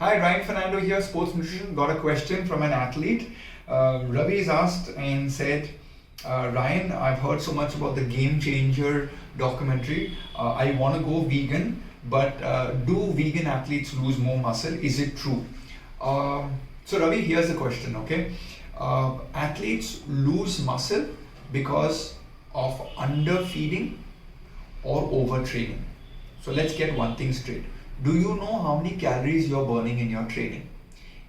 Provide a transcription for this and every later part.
Hi, Ryan Fernando here, Sports Nutrition. Got a question from an athlete. Ravi's asked and said, Ryan, I've heard so much about the Gamechanger documentary. I want to go vegan, but do vegan athletes lose more muscle? Is it true? So Ravi, here's the question, okay? Athletes lose muscle because of underfeeding or overtraining. So let's get one thing straight. Do you know how many calories you're burning in your training?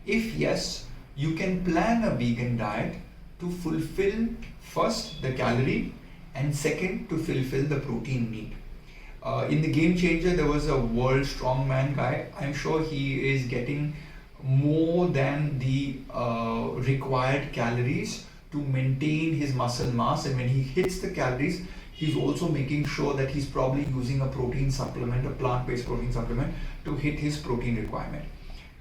If yes, you can plan a vegan diet to fulfill first the calorie and second to fulfill the protein need. In the Game Changer, there was a world strongman guy. I'm sure he is getting more than the required calories to maintain his muscle mass, and when he hits the calories, he's also making sure that he's probably using a protein supplement, a plant-based protein supplement, to hit his protein requirement.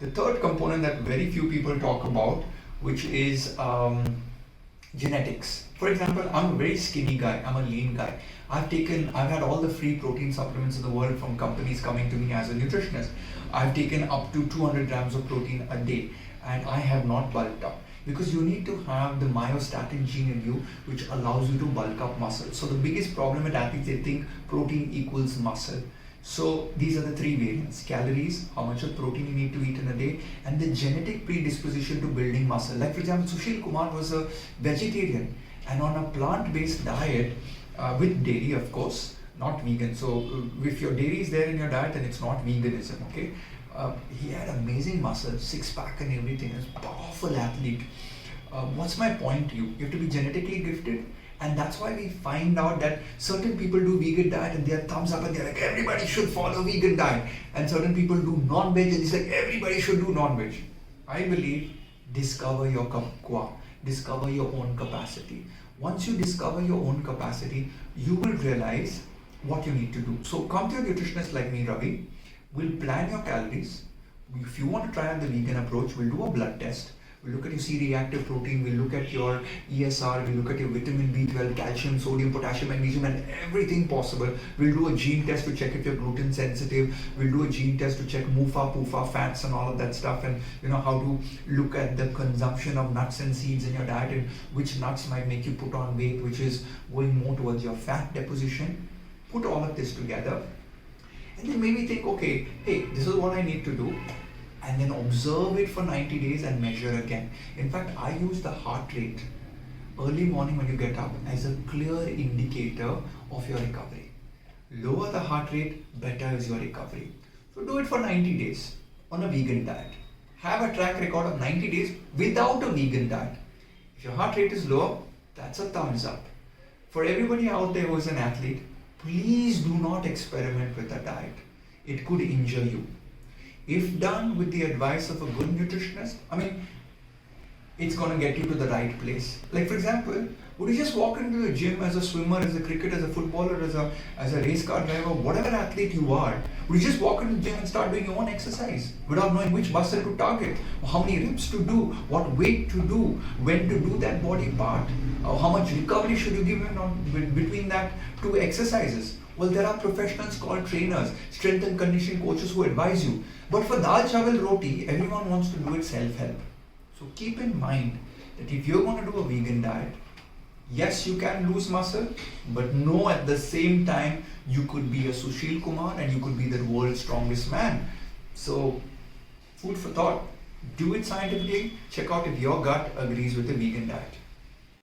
The third component that very few people talk about, which is genetics. For example, I'm a very skinny guy, I'm a lean guy. I've had all the free protein supplements in the world from companies coming to me as a nutritionist. I've taken up to 200 grams of protein a day, and I have not bulked up. Because you need to have the myostatin gene in you, which allows you to bulk up muscle. So the biggest problem with athletes, they think protein equals muscle. So these are the three variants: calories, how much of protein you need to eat in a day, and the genetic predisposition to building muscle. Like for example, Sushil Kumar was a vegetarian, and on a plant-based diet, with dairy of course, not vegan. So if your dairy is there in your diet, then it's not veganism, okay? He had amazing muscle, six-pack and everything. He was a powerful athlete. What's my point to you? You have to be genetically gifted, and that's why we find out that certain people do vegan diet and they're thumbs up and they're like, everybody should follow vegan diet, and certain people do non-veg and it's like, everybody should do non-veg. I believe discover your discover your own capacity. Once you discover your own capacity, you will realize what you need to do. So come to a nutritionist like me, Ravi. We'll plan your calories. If you want to try out the vegan approach, we'll do a blood test. We'll look at your C-reactive protein, we'll look at your ESR, we'll look at your vitamin B12, calcium, sodium, potassium, magnesium, and everything possible. We'll do a gene test to check if you're gluten sensitive. We'll do a gene test to check MUFA, PUFA, fats and all of that stuff, and how to look at the consumption of nuts and seeds in your diet and which nuts might make you put on weight, which is going more towards your fat deposition. Put all of this together. And then maybe think, okay, hey, this is what I need to do, and then observe it for 90 days and measure again. In fact, I use the heart rate early morning when you get up as a clear indicator of your recovery. Lower the heart rate, better is your recovery. So do it for 90 days on a vegan diet. Have a track record of 90 days without a vegan diet. If your heart rate is lower, that's a thumbs up. For everybody out there who is an athlete, please do not experiment with a diet. It could injure you. If done with the advice of a good nutritionist, it's going to get you to the right place. Like for example, would you just walk into the gym as a swimmer, as a cricketer, as a footballer, as a race car driver, whatever athlete you are, would you just walk into the gym and start doing your own exercise without knowing which muscle to target, how many reps to do, what weight to do, when to do that body part, how much recovery should you give in between that two exercises? Well, there are professionals called trainers, strength and conditioning coaches who advise you. But for dal chawal roti, everyone wants to do it self-help. So keep in mind that if you're going to do a vegan diet, yes, you can lose muscle, but no, at the same time, you could be a Sushil Kumar and you could be the world's strongest man. So, food for thought. Do it scientifically. Check out if your gut agrees with the vegan diet.